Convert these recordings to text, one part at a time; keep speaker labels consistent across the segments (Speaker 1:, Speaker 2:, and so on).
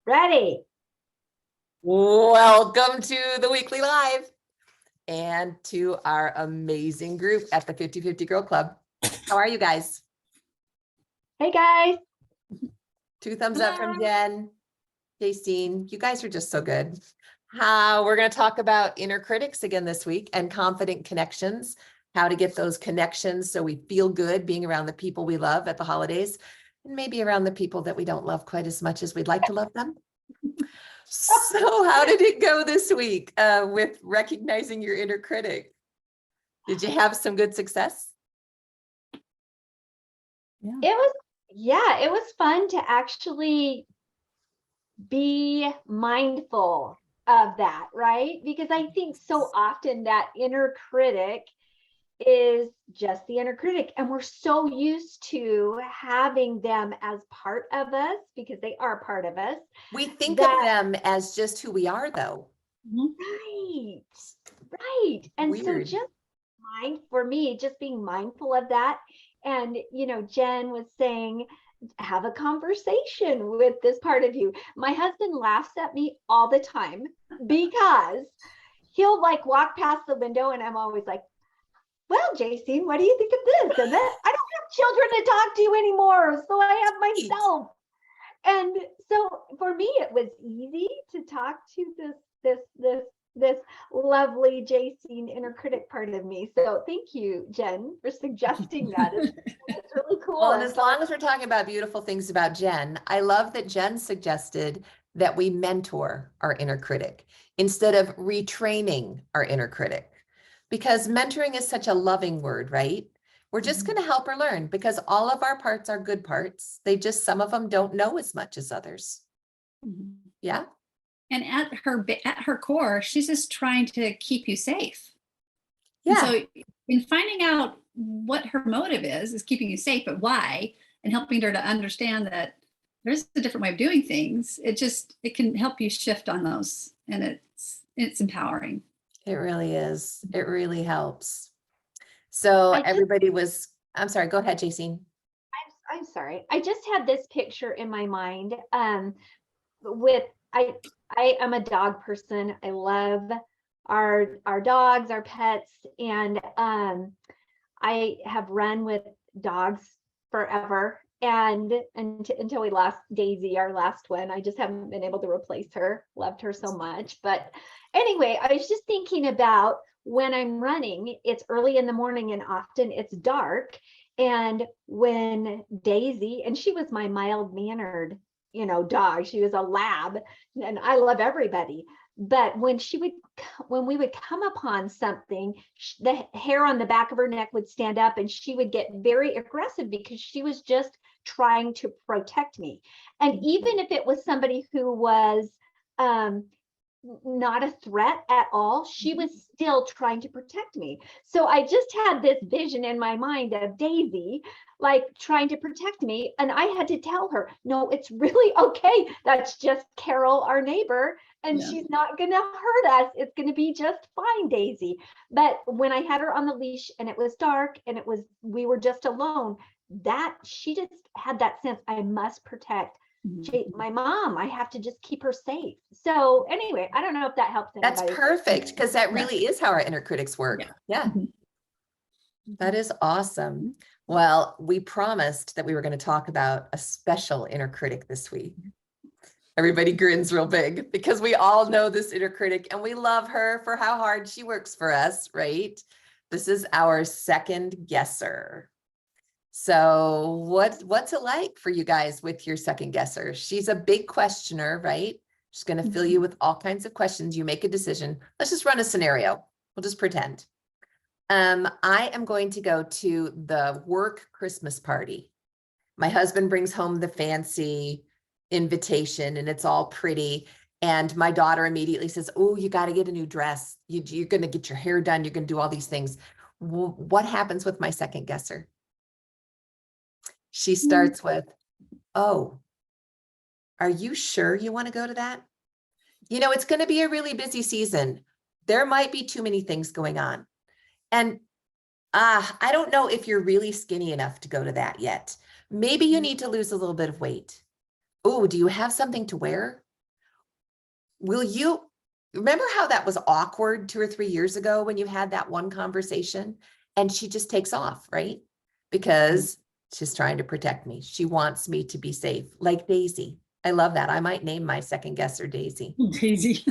Speaker 1: Ready.
Speaker 2: Welcome to the weekly live and to our amazing group at the 50/50 Girl Club. How are you guys?
Speaker 1: Hey guys.
Speaker 2: 2 thumbs up from Jen. Justine, you guys are just so good. We're going to talk about inner critics again this week and confident connections, how to get those connections so we feel good being around the people we love at the holidays and maybe around the people that we don't love quite as much as we'd like to love them. So how did it go this week with recognizing your inner critic? Did you have some good success?
Speaker 1: It was fun to actually be mindful of that, right? Because I think so often that inner critic is just the inner critic, and we're so used to having them as part of us because they are part of us.
Speaker 2: We think of them as just who we are, though.
Speaker 1: Right. And
Speaker 2: Weird.
Speaker 1: So for me, just being mindful of that. And, Jen was saying, have a conversation with this part of you. My husband laughs at me all the time because he'll walk past the window and I'm always like, well, Jason, what do you think of this? And then I don't have children to talk to anymore, so I have myself. And so for me, it was easy to talk to this lovely Jason inner critic part of me. So thank you, Jen, for suggesting that. It's really cool.
Speaker 2: Well, and as long as we're talking about beautiful things about Jen, I love that Jen suggested that we mentor our inner critic instead of retraining our inner critic, because mentoring is such a loving word, right? We're just going to help her learn because all of our parts are good parts. Some of them don't know as much as others. Yeah.
Speaker 3: And at her core, she's just trying to keep you safe.
Speaker 1: Yeah.
Speaker 3: And so in finding out what her motive is keeping you safe, but why, and helping her to understand that there's a different way of doing things, it can help you shift on those. And it's empowering.
Speaker 2: It really is. It really helps. So I'm sorry, go ahead, Jason.
Speaker 1: I'm sorry. I just had this picture in my mind. I am a dog person. I love our dogs, our pets, and I have run with dogs forever. And until we lost Daisy, our last one, I just haven't been able to replace her. Loved her so much. But anyway, I was just thinking about when I'm running, it's early in the morning and often it's dark. And when Daisy, and she was my mild-mannered, dog, she was a lab, and I love everybody. But when we would come upon something, the hair on the back of her neck would stand up and she would get very aggressive because she was just trying to protect me. And even if it was somebody who was not a threat at all, she was still trying to protect me. So I just had this vision in my mind of Daisy trying to protect me, and I had to tell her, no, it's really okay, that's just Carol, our neighbor, and she's not gonna hurt us, it's gonna be just fine, Daisy. But when I had her on the leash and it was dark and we were just alone, that she just had that sense, I must protect my mom, I have to just keep her safe. So anyway, I don't know if that helps anybody.
Speaker 2: That's perfect, because that really is how our inner critics work. Yeah. That is awesome. Well, we promised that we were going to talk about a special inner critic this week. Everybody grins real big because we all know this inner critic and we love her for how hard she works for us, right? This is our second guesser. So what's it like for you guys with your second guesser? She's a big questioner, right? She's going to fill you with all kinds of questions. You make a decision. Let's just run a scenario. We'll just pretend. I am going to go to the work Christmas party. My husband brings home the fancy invitation and it's all pretty. And my daughter immediately says, oh, you got to get a new dress. You're going to get your hair done. You're going to do all these things. What happens with my second guesser? She starts with, oh, are you sure you want to go to that? It's going to be a really busy season. There might be too many things going on. And I don't know if you're really skinny enough to go to that yet. Maybe you need to lose a little bit of weight. Oh, do you have something to wear? will you remember how that was awkward 2 or 3 years ago when you had that one conversation and she just takes off, right? Because she's trying to protect me. She wants me to be safe, like Daisy. I love that. I might name my second guesser Daisy.
Speaker 3: Daisy.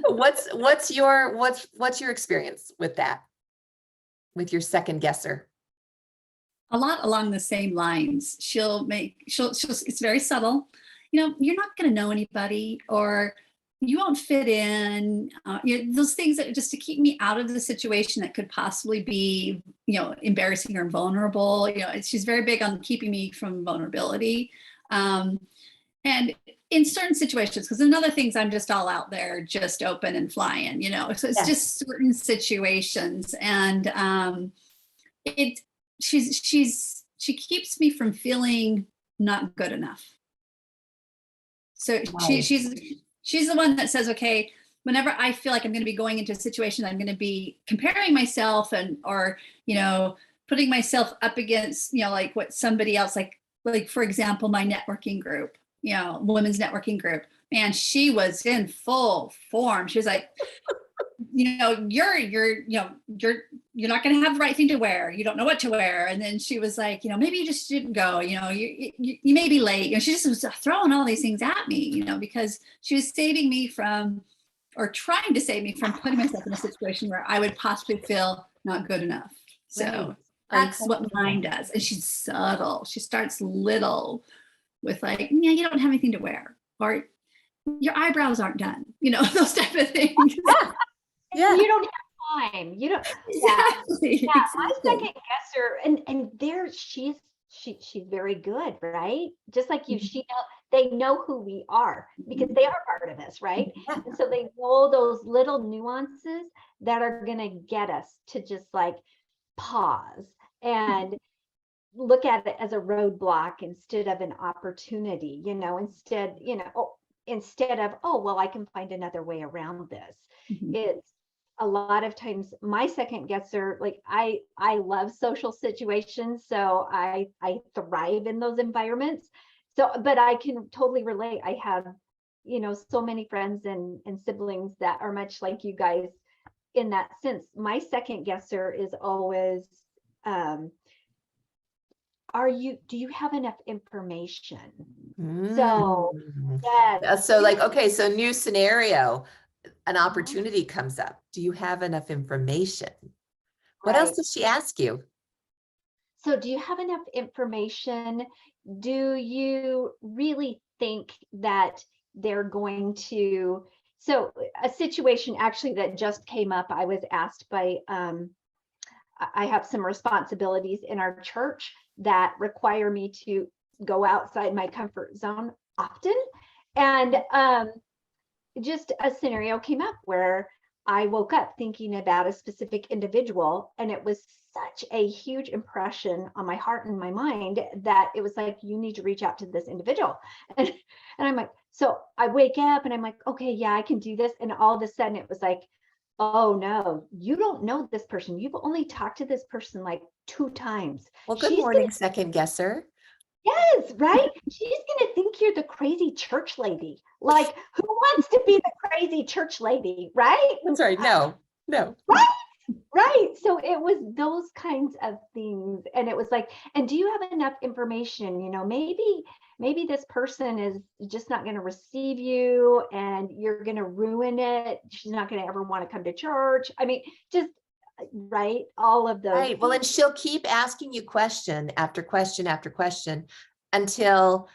Speaker 2: What's your experience with that? With your second guesser?
Speaker 3: A lot along the same lines. She'll it's very subtle. You're not going to know anybody, or you won't fit in. Those things that just to keep me out of the situation that could possibly be, embarrassing or vulnerable. She's very big on keeping me from vulnerability. And in certain situations, because in other things, I'm just all out there, just open and flying, so it's just certain situations. And she keeps me from feeling not good enough. So
Speaker 2: Wow.
Speaker 3: she's the one that says, okay, whenever I feel like I'm going to be going into a situation, I'm going to be comparing myself or putting myself up against, like what somebody else, like for example, my networking group, women's networking group, man, she was in full form. She was like, you're not going to have the right thing to wear. You don't know what to wear. And then she was like, maybe you just shouldn't go, you may be late. She just was throwing all these things at me, because she was saving me from, or trying to save me from putting myself in a situation where I would possibly feel not good enough. So that's what mine does. And she's subtle. She starts little with like, yeah, you don't have anything to wear, or your eyebrows aren't done, those type of things.
Speaker 2: Yeah.
Speaker 1: You don't have time. You don't.
Speaker 3: Exactly.
Speaker 1: Yeah. My second guesser, and there she's very good, right? Just like you, they know who we are because they are part of us, right?
Speaker 2: Yeah.
Speaker 1: And so they know those little nuances that are gonna get us to just like pause and look at it as a roadblock instead of an opportunity, instead of, oh, well, I can find another way around this. It's a lot of times my second guesser, like I love social situations, so I thrive in those environments. So, but I can totally relate. I have, so many friends and siblings that are much like you guys in that sense. My second guesser is always, do you have enough information? So yes.
Speaker 2: So like, okay, so new scenario, an opportunity comes up. Do you have enough information? What else does she ask you?
Speaker 1: So do you have enough information? Do you really think that they're going to, so a situation actually that just came up, I was asked by, I have some responsibilities in our church that require me to go outside my comfort zone often. And just a scenario came up where I woke up thinking about a specific individual, and it was such a huge impression on my heart and my mind that it was like, you need to reach out to this individual. And I'm like, so I wake up and I'm like, okay, yeah, I can do this. And all of a sudden it was like, oh no, you don't know this person. You've only talked to this person like 2 times.
Speaker 2: Well, good morning, second guesser.
Speaker 1: Yes, right? She's going to think you're the crazy church lady. Like, who wants to be the crazy church lady, right?
Speaker 2: That's right. No.
Speaker 1: Right. So it was those kinds of things. And it was like, and do you have enough information? Maybe this person is just not going to receive you and you're going to ruin it. She's not going to ever want to come to church. I mean, just right. All of those.
Speaker 2: Right. Well, and she'll keep asking you question after question after question until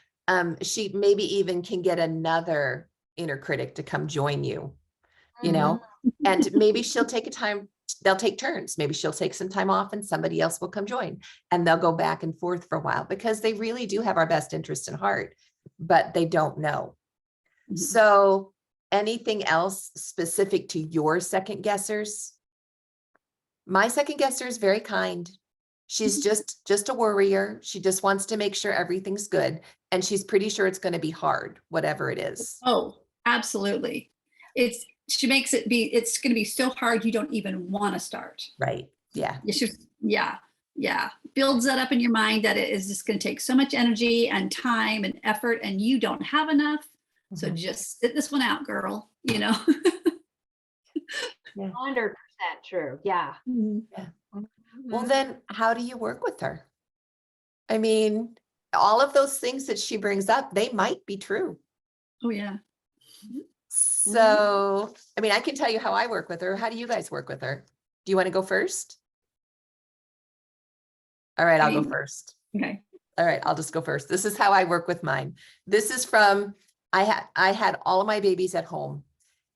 Speaker 2: she maybe even can get another inner critic to come join you, and maybe she'll take they'll take turns. Maybe she'll take some time off and somebody else will come join, and they'll go back and forth for a while because they really do have our best interest in heart, but they don't know. So anything else specific to your second guessers? My second guesser is very kind. She's just a worrier. She just wants to make sure everything's good. And she's pretty sure it's going to be hard, whatever it is.
Speaker 3: Oh, absolutely. She makes it it's going to be so hard you don't even want to start.
Speaker 2: Right. Yeah.
Speaker 3: Yeah. Builds that up in your mind that it is just going to take so much energy and time and effort, and you don't have enough. So
Speaker 2: Mhm.
Speaker 3: just sit this one out, girl,
Speaker 1: 100% true. Yeah.
Speaker 2: Yeah. Well,
Speaker 1: Mhm.
Speaker 2: then how do you work with her? I mean, all of those things that she brings up, they might be true.
Speaker 3: Oh yeah.
Speaker 2: So, I mean, I can tell you how I work with her. How do you guys work with her? Do you want to go first? All right, I'll go first.
Speaker 3: Okay.
Speaker 2: All right, I'll just go first. This is how I work with mine. This is from, I had all of my babies at home.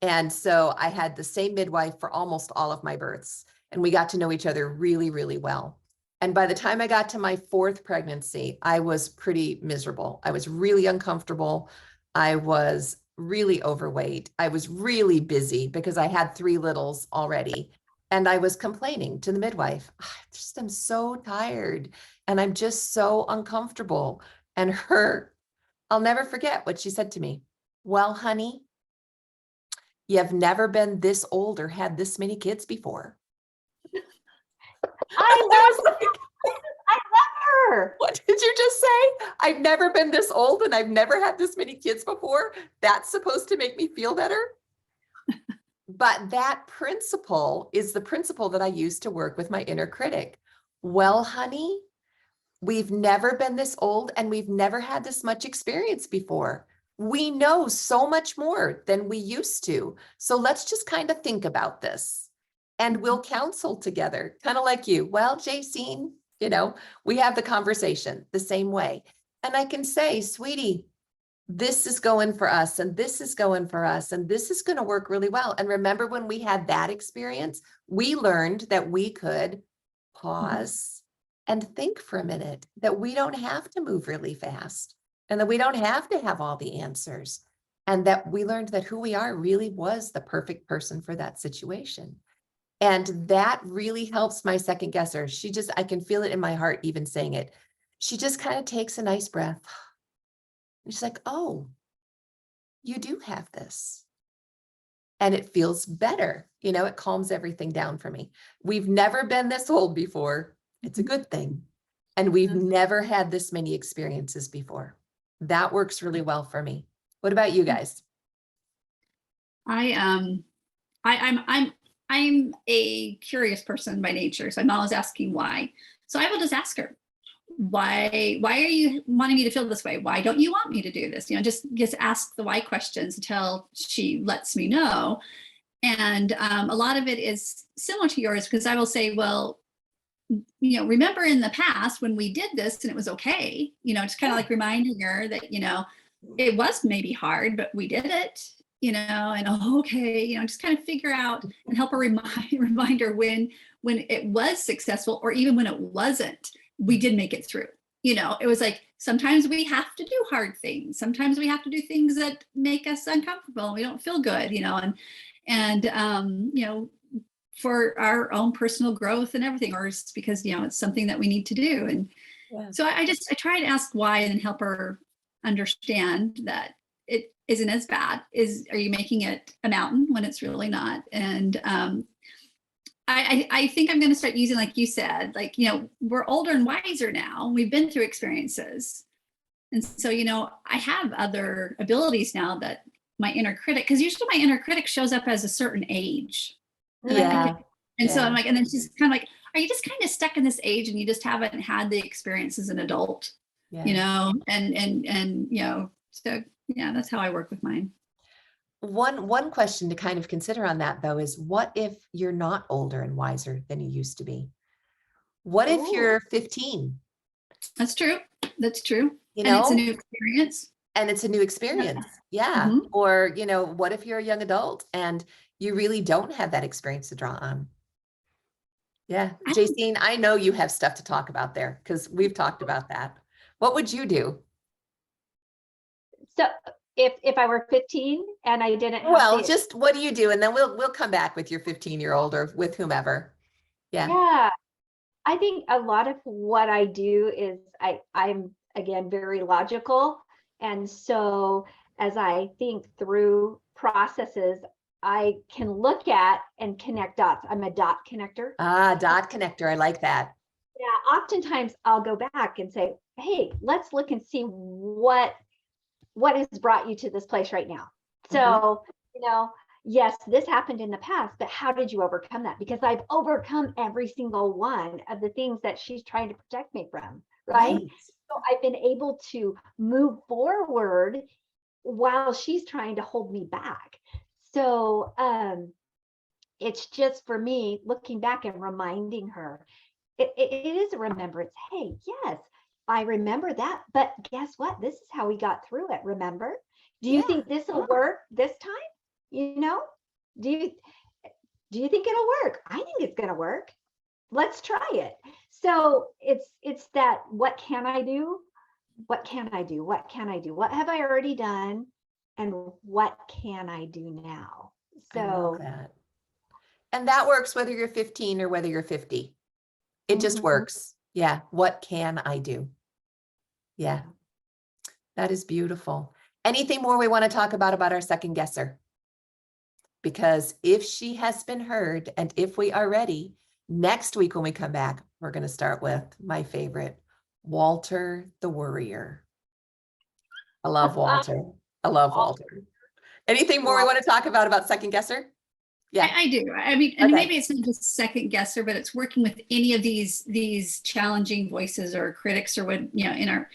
Speaker 2: And so I had the same midwife for almost all of my births. And we got to know each other really, really well. And by the time I got to my 4th pregnancy, I was pretty miserable. I was really uncomfortable. I was really overweight. I was really busy because I had 3 littles already. And I was complaining to the midwife, I just am so tired and I'm just so uncomfortable. And I'll never forget what she said to me. Well, honey, you've never been this old or had this many kids before.
Speaker 1: I
Speaker 2: was
Speaker 1: love
Speaker 2: like,
Speaker 1: her.
Speaker 2: what did you just say? I've never been this old and I've never had this many kids before. That's supposed to make me feel better. But that principle is the principle that I use to work with my inner critic. Well, honey, we've never been this old and we've never had this much experience before. We know so much more than we used to. So let's just kind of think about this and we'll counsel together, kind of like you. Well, Jacine, we have the conversation the same way. And I can say, sweetie, this is going for us and this is going for us and this is going to work really well. And remember when we had that experience, we learned that we could pause and think for a minute, that we don't have to move really fast and that we don't have to have all the answers. And that we learned that who we are really was the perfect person for that situation. And that really helps my second guesser. I can feel it in my heart, even saying it. She just kind of takes a nice breath. And she's like, oh, you do have this. And it feels better. It calms everything down for me. We've never been this old before. It's a good thing. And we've never had this many experiences before. That works really well for me. What about you guys?
Speaker 3: I'm a curious person by nature, so I'm always asking why. So I will just ask her, why are you wanting me to feel this way? Why don't you want me to do this? Just ask the why questions until she lets me know. And a lot of it is similar to yours, because I will say, well, remember in the past when we did this and it was okay, just kind of like reminding her that, it was maybe hard, but we did it, and okay, just kind of figure out and help her remind her when it was successful, or even when it wasn't, we did make it through. It was like, sometimes we have to do hard things. Sometimes we have to do things that make us uncomfortable and we don't feel good, and for our own personal growth and everything, or it's because, it's something that we need to do. And so I try to ask why and help her understand that it isn't as bad. Are you making it a mountain when it's really not? And I think I'm going to start using, like you said, we're older and wiser now. We've been through experiences. And so, I have other abilities now that my inner critic, because usually my inner critic shows up as a certain age. And so I'm like, and then she's kind of like, are you just kind of stuck in this age and you just haven't had the experience as an adult, and so yeah, that's how I work with mine.
Speaker 2: One question to kind of consider on that, though, is what if you're not older and wiser than you used to be? What if you're 15?
Speaker 3: That's true. That's true.
Speaker 2: And
Speaker 3: it's a new experience.
Speaker 2: And it's a new experience. Yeah.
Speaker 3: Mm-hmm.
Speaker 2: Or, what if you're a young adult and you really don't have that experience to draw on? Yeah. Jacine, I know you have stuff to talk about there because we've talked about that. What would you do?
Speaker 1: So if I were 15 and I didn't have
Speaker 2: just what do you do? And then we'll come back with your 15-year-old or with whomever.
Speaker 1: Yeah. I think a lot of what I do is I'm again very logical. And so as I think through processes, I can look at and connect dots. I'm a dot connector.
Speaker 2: Dot connector. I like that.
Speaker 1: Yeah. Oftentimes I'll go back and say, hey, let's look and see what what has brought you to this place right now? So, yes, this happened in the past, but how did you overcome that? Because I've overcome every single one of the things that she's trying to protect me from, right? So I've been able to move forward while she's trying to hold me back. So it's just for me looking back and reminding her, it is a remembrance. Hey, yes, I remember that, but guess what? This is how we got through it. Remember? Do you think this will work this time? Do you think it'll work? I think it's going to work. Let's try it. So it's that, what can I do? What can I do? What can I do? What have I already done? And what can I do now?
Speaker 2: I love that. And that works whether you're 15 or whether you're 50. It just works. Yeah. What can I do? Yeah. That is beautiful. Anything more we want to talk about our second guesser? Because if she has been heard and if we are ready, next week when we come back, we're going to start with my favorite, Walter the Worrier. I love Walter. I love Walter. Anything more we want to talk about second guesser? Yeah,
Speaker 3: I do. I mean, and maybe it's not just second guesser, but it's working with any of these challenging voices or critics or what, in our,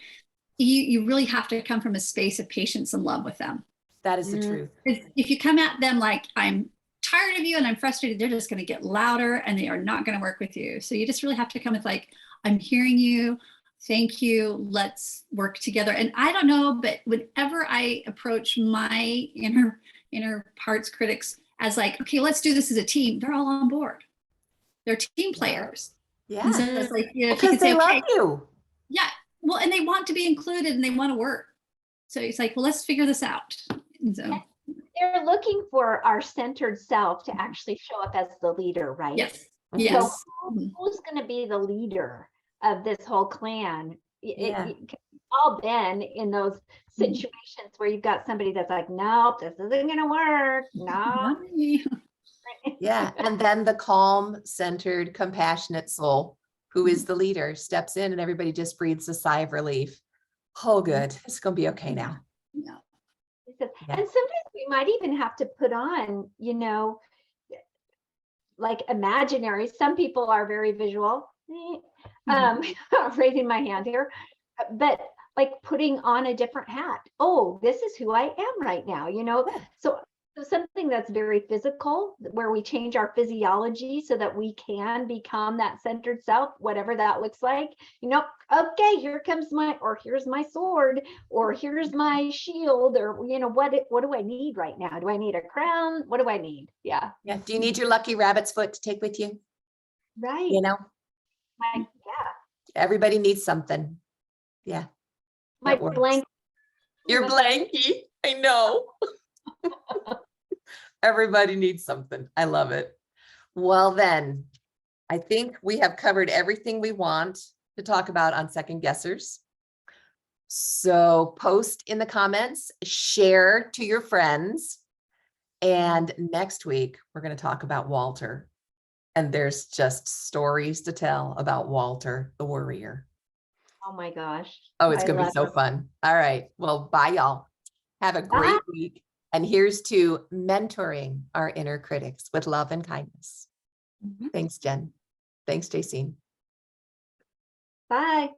Speaker 3: you really have to come from a space of patience and love with them.
Speaker 2: that is the truth.
Speaker 3: If you come at them like, I'm tired of you and I'm frustrated, they're just going to get louder and they are not going to work with you. So you just really have to come with like, I'm hearing you. Thank you. Let's work together. And I don't know, but whenever I approach my inner parts critics as like, okay, let's do this as a team, they're all on board. They're team players.
Speaker 2: Yeah.
Speaker 3: And so it's like,
Speaker 2: because they love you.
Speaker 3: Yeah. Well, and they want to be included and they want to work. So it's like, well, let's figure this out. And so
Speaker 1: they're looking for our centered self to actually show up as the leader, right?
Speaker 3: Yes.
Speaker 1: So who's going to be the leader of this whole clan? We've all been in those situations where you've got somebody that's like, nope, this isn't going to work. No.
Speaker 2: Yeah. And then the calm, centered, compassionate soul who is the leader steps in and everybody just breathes a sigh of relief. Oh, good. It's going to be okay now.
Speaker 1: Yeah. And sometimes we might even have to put on, like imaginary. Some people are very visual. Raising my hand here, but like putting on a different hat. Oh, this is who I am right now, So something that's very physical, where we change our physiology so that we can become that centered self, whatever that looks like. Okay, here comes here's my sword, or here's my shield, or what do I need right now? Do I need a crown? What do I need? Yeah.
Speaker 2: Do you need your lucky rabbit's foot to take with you?
Speaker 1: Right.
Speaker 2: Everybody needs something. Yeah.
Speaker 1: My blanket.
Speaker 2: Your blankie. I know. Everybody needs something. I love it. Well, then I think we have covered everything we want to talk about on second guessers. So post in the comments, share to your friends. And next week, we're going to talk about Walter. And there's just stories to tell about Walter the Worrier.
Speaker 1: Oh my gosh.
Speaker 2: Oh, it's going to be so fun. All right. Well, bye, y'all. Have a great week. And here's to mentoring our inner critics with love and kindness. Thanks, Jen. Thanks, Jacine.
Speaker 1: Bye.